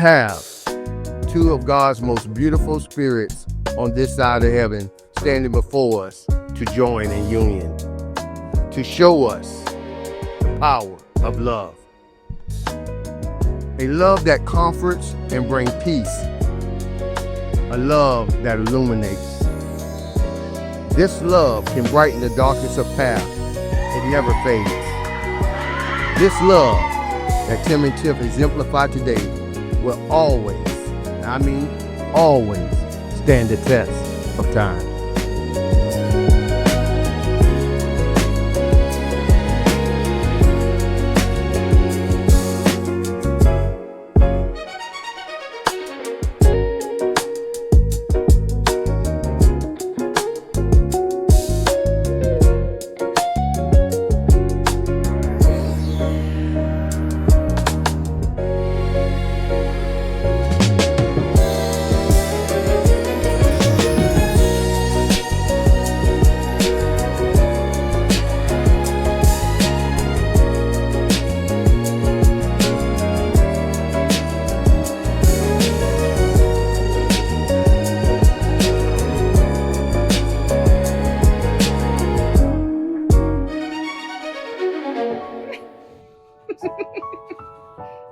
have two of God's most beautiful spirits on this side of heaven standing before us to join in union, to show us the power of love. A love that comforts and brings peace. A love that illuminates. This love can brighten the darkest of paths. It never fades. This love that Tim and Tiff exemplify today will always, I mean always, stand the test of time.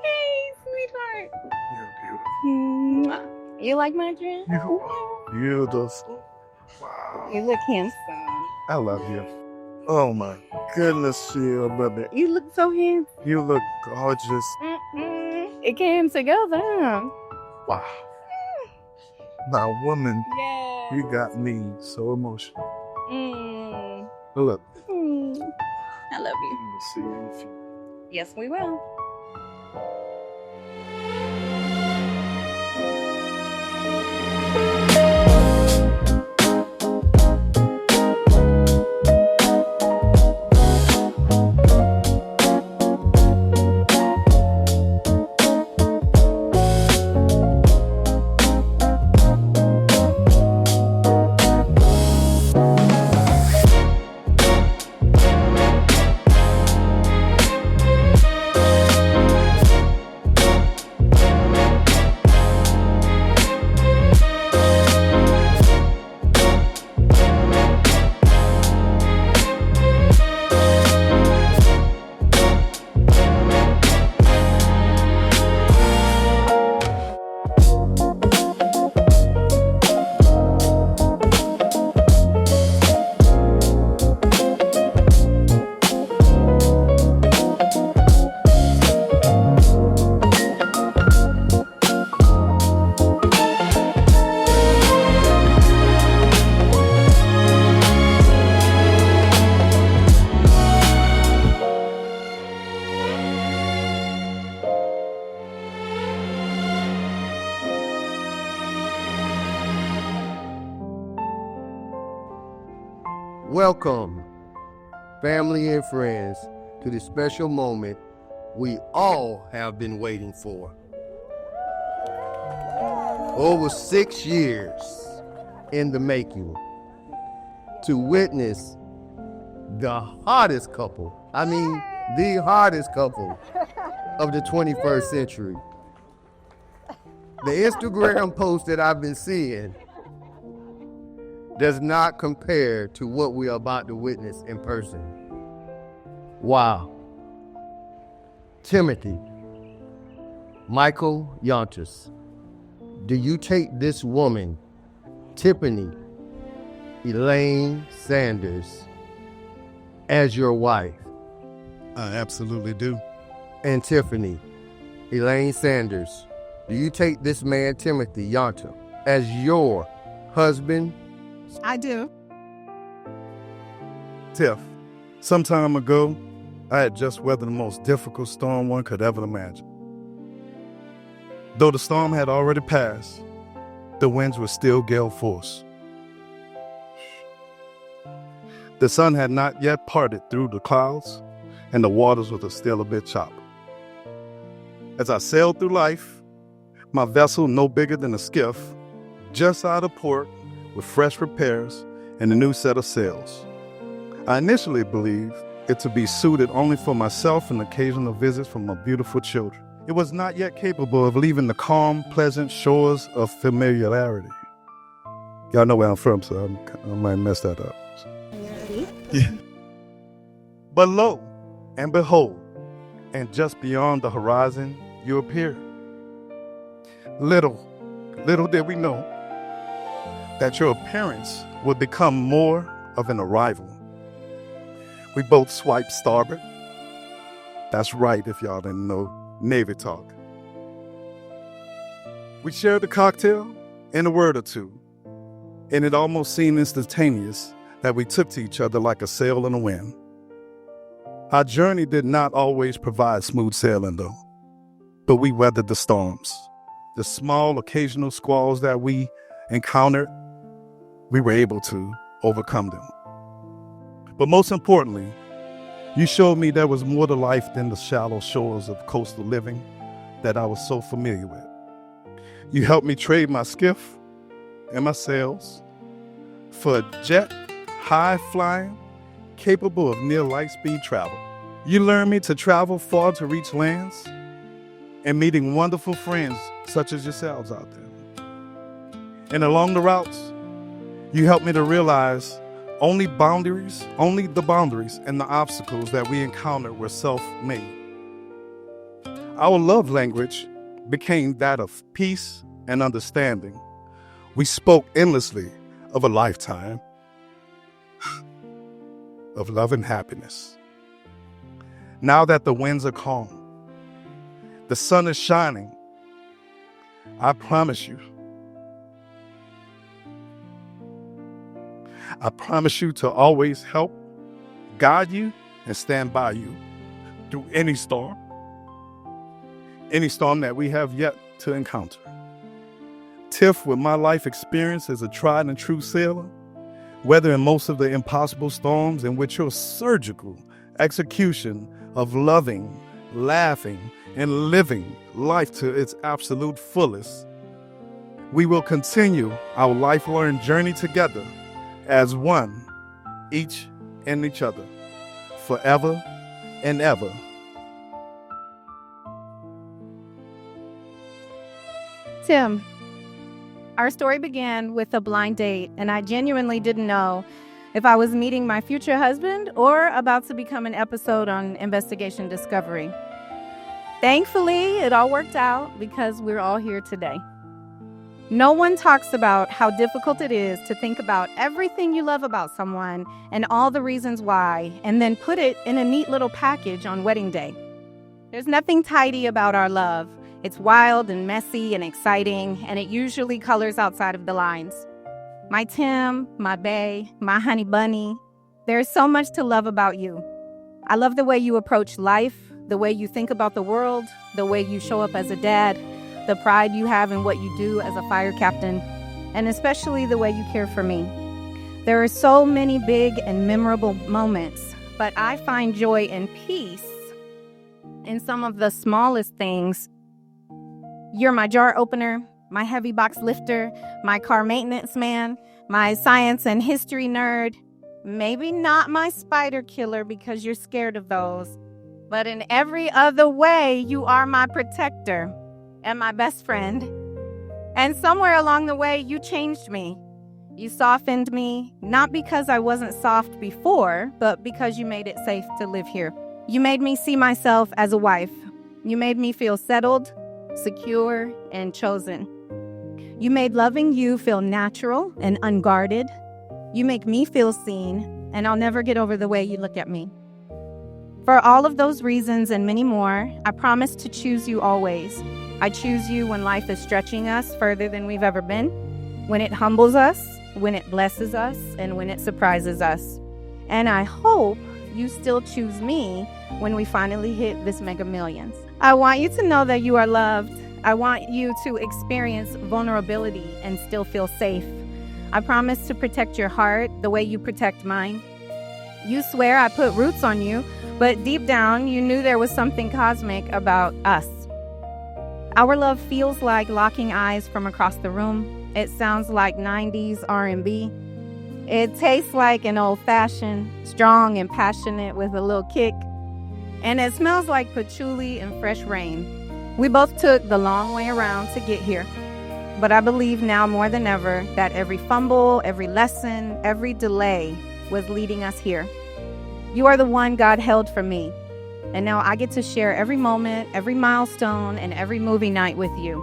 Hey, sweetheart. You're beautiful. You like my dress? You are beautiful. Wow. You look handsome. I love you. Oh my goodness, Sheila, baby. You look so handsome. You look gorgeous. It came together, huh? Wow. Now, woman, Yeah. you got me so emotional. Mm. Look. I love you. We'll see you in the future. Yes, we will. Welcome, family and friends, to the special moment we all have been waiting for. Over 6 years in the making to witness the hottest couple, the hottest couple of the 21st century. The Instagram post that I've been seeing does not compare to what we are about to witness in person. Wow. Timothy, Michael Yontas, do you take this woman, Tiffany Elaine Sanders, as your wife? I absolutely do. And Tiffany Elaine Sanders, do you take this man, Timothy Yonta, as your husband? I do. Tiff, some time ago, I had just weathered the most difficult storm one could ever imagine. Though the storm had already passed, the winds were still gale force. The sun had not yet parted through the clouds, and the waters were still a bit choppy. As I sailed through life, my vessel no bigger than a skiff, just out of port with fresh repairs and a new set of sails. I initially believed it to be suited only for myself and occasional visits from my beautiful children. It was not yet capable of leaving the calm, pleasant shores of familiarity. Y'all know where I'm from, so I might mess that up. Yeah. But lo and behold, and just beyond the horizon, you appear. Little did we know that your appearance would become more of an arrival. We both swiped starboard. That's right, if y'all didn't know Navy talk. We shared a cocktail and a word or two, and it almost seemed instantaneous that we took to each other like a sail in the wind. Our journey did not always provide smooth sailing, though, but we weathered the storms. The small occasional squalls that we encountered, we were able to overcome them. But most importantly, you showed me there was more to life than the shallow shores of coastal living that I was so familiar with. You helped me trade my skiff and my sails for a jet, high-flying, capable of near light-speed travel. You learned me to travel far to reach lands and meeting wonderful friends such as yourselves out there. And along the routes, you helped me to realize only the boundaries and the obstacles that we encountered were self-made. Our love language became that of peace and understanding. We spoke endlessly of a lifetime of love and happiness. Now that the winds are calm, the sun is shining, I promise you to always help, guide you, and stand by you through any storm that we have yet to encounter. Tiff, with my life experience as a tried and true sailor, weathering most of the impossible storms, and with your surgical execution of loving, laughing, and living life to its absolute fullest, we will continue our lifelong journey together as one, each and each other, forever and ever. Tim, our story began with a blind date, and I genuinely didn't know if I was meeting my future husband or about to become an episode on Investigation Discovery. Thankfully, it all worked out because we're all here today. No one talks about how difficult it is to think about everything you love about someone and all the reasons why, and then put it in a neat little package on wedding day. There's nothing tidy about our love. It's wild and messy and exciting, and it usually colors outside of the lines. My Tim, my bae, my honey bunny, there's so much to love about you. I love the way you approach life, the way you think about the world, the way you show up as a dad, the pride you have in what you do as a fire captain, and especially the way you care for me. There are so many big and memorable moments, but I find joy and peace in some of the smallest things. You're my jar opener, my heavy box lifter, my car maintenance man, my science and history nerd. Maybe not my spider killer because you're scared of those, but in every other way, you are my protector and my best friend. And somewhere along the way, you changed me. You softened me, not because I wasn't soft before, but because you made it safe to live here. You made me see myself as a wife. You made me feel settled, secure, and chosen. You made loving you feel natural and unguarded. You make me feel seen, and I'll never get over the way you look at me. For all of those reasons and many more, I promise to choose you always. I choose you when life is stretching us further than we've ever been, when it humbles us, when it blesses us, and when it surprises us. And I hope you still choose me when we finally hit this Mega Millions. I want you to know that you are loved. I want you to experience vulnerability and still feel safe. I promise to protect your heart the way you protect mine. You swear I put roots on you, but deep down you knew there was something cosmic about us. Our love feels like locking eyes from across the room. It sounds like 90s R&B. It tastes like an old-fashioned, strong and passionate with a little kick. And it smells like patchouli and fresh rain. We both took the long way around to get here, but I believe now more than ever that every fumble, every lesson, every delay was leading us here. You are the one God held for me, and now I get to share every moment, every milestone, and every movie night with you.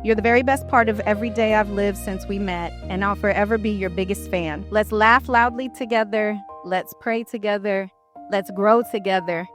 You're the very best part of every day I've lived since we met, and I'll forever be your biggest fan. Let's laugh loudly together. Let's pray together. Let's grow together.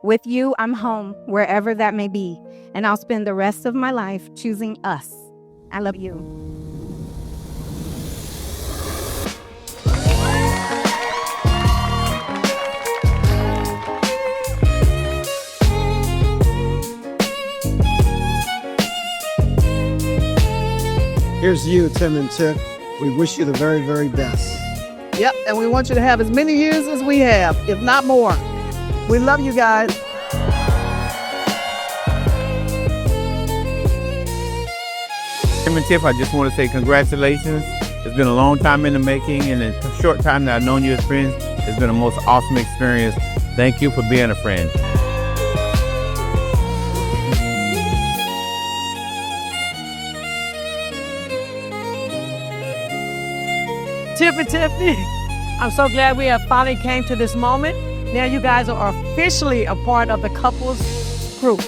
With you, I'm home, wherever that may be, and I'll spend the rest of my life choosing us. I love you. Here's to you, Tim and Tiff. We wish you the very, very best. Yep, and we want you to have as many years as we have, if not more. We love you guys. Tim and Tiff, I just want to say congratulations. It's been a long time in the making, and in the short time that I've known you as friends, it's been a most awesome experience. Thank you for being a friend. Tiff and Tiffany, I'm so glad we have finally came to this moment. Now you guys are officially a part of the couples group.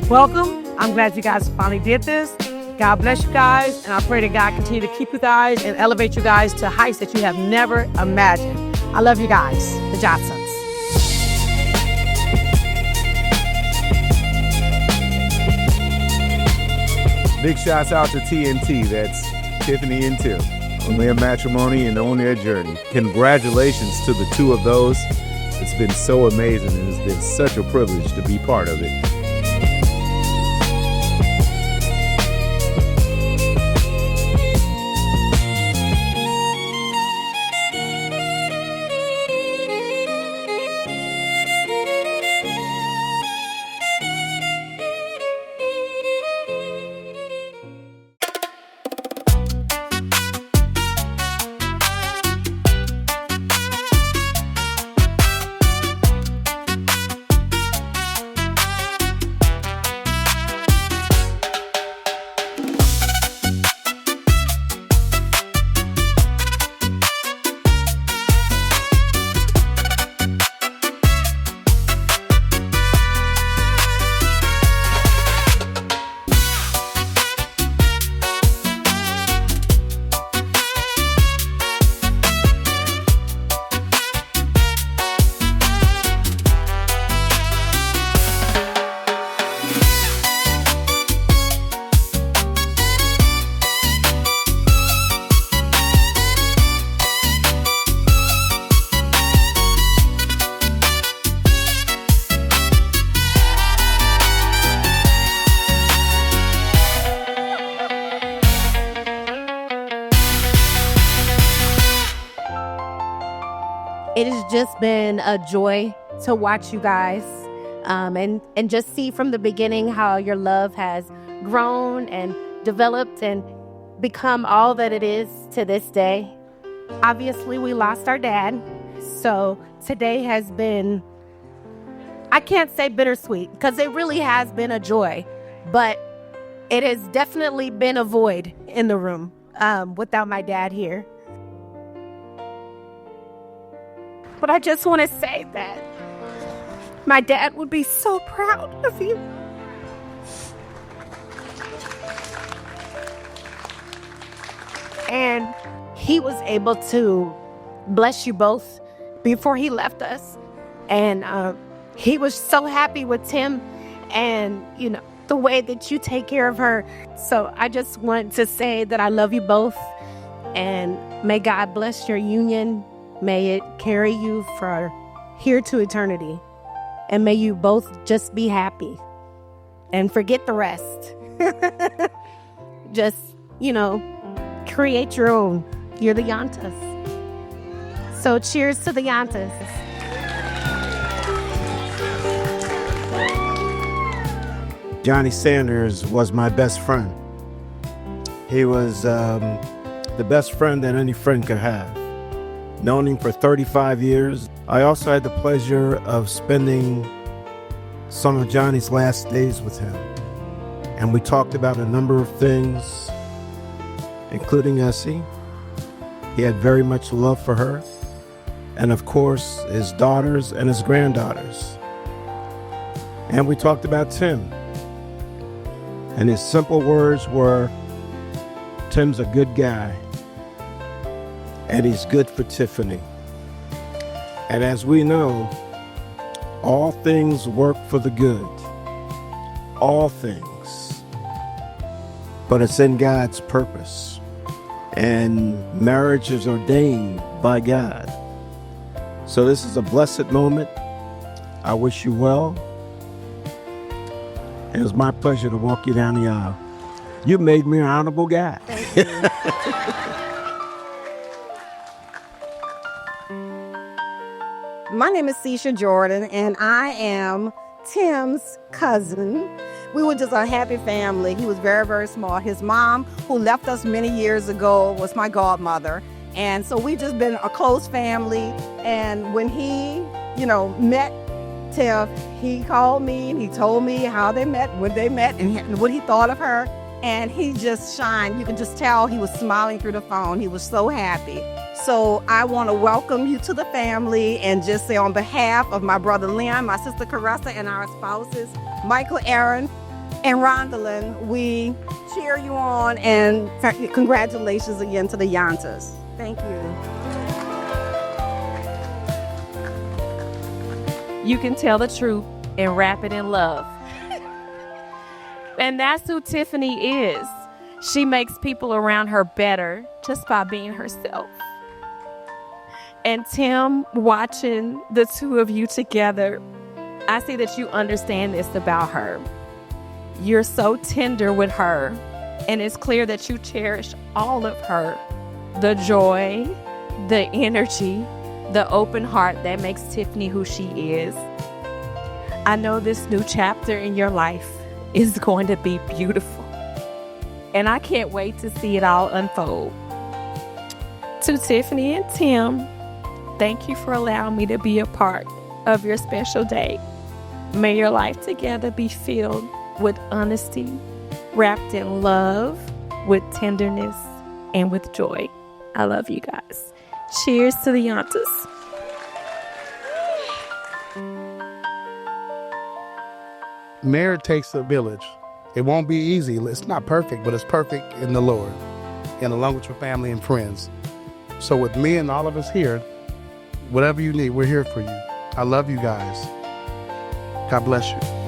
Welcome. I'm glad you guys finally did this. God bless you guys, and I pray that God continue to keep you guys and elevate you guys to heights that you have never imagined. I love you guys, the Johnsons. Big shouts out to TNT, that's Tiffany and Tiff, on their matrimony and on their journey. Congratulations to the two of those. It's been so amazing, and it's been such a privilege to be part of it. It has just been a joy to watch you guys and just see from the beginning how your love has grown and developed and become all that it is to this day. Obviously, we lost our dad, so today has been, I can't say bittersweet because it really has been a joy, but it has definitely been a void in the room without my dad here. But I just want to say that my dad would be so proud of you. And he was able to bless you both before he left us. And he was so happy with Tim and, you know, the way that you take care of her. So I just want to say that I love you both. And may God bless your union. May it carry you for here to eternity. And may you both just be happy and forget the rest. Just, you know, create your own. You're the Yantas. So cheers to the Yantas. Johnny Sanders was my best friend. He was the best friend that any friend could have. Known him for 35 years. I also had the pleasure of spending some of Johnny's last days with him. and we talked about a number of things, including Essie. He had very much love for her, and of course, his daughters and his granddaughters. And we talked about Tim. And his simple words were, Tim's a good guy, and he's good for Tiffany. And as we know, all things work for the good. All things. But it's in God's purpose. And marriage is ordained by God. So this is a blessed moment. I wish you well. It was my pleasure to walk you down the aisle. You made me an honorable guy. Thank you. My name is Cecia Jordan, and I am Tim's cousin. We were just a happy family. He was very, very smart. His mom, who left us many years ago, was my godmother. And so we just been a close family. And when he, met Tiff, he called me and he told me how they met, when they met, and what he thought of her. And he just shined. You could just tell he was smiling through the phone. He was so happy. So I want to welcome you to the family and just say on behalf of my brother Leon, my sister Caressa, and our spouses, Michael, Aaron, and Rondalyn, we cheer you on and congratulations again to the Yantas. Thank you. You can tell the truth and wrap it in love. And that's who Tiffany is. She makes people around her better just by being herself. And Tim, watching the two of you together, I see that you understand this about her. You're so tender with her, and it's clear that you cherish all of her. The joy, the energy, the open heart that makes Tiffany who she is. I know this new chapter in your life is going to be beautiful. And I can't wait to see it all unfold. To Tiffany and Tim, thank you for allowing me to be a part of your special day. May your life together be filled with honesty, wrapped in love, with tenderness, and with joy. I love you guys. Cheers to the Yantas. Marriage takes a village. It won't be easy. It's not perfect, but it's perfect in the Lord and along with your family and friends. So with me and all of us here, whatever you need, we're here for you. I love you guys. God bless you.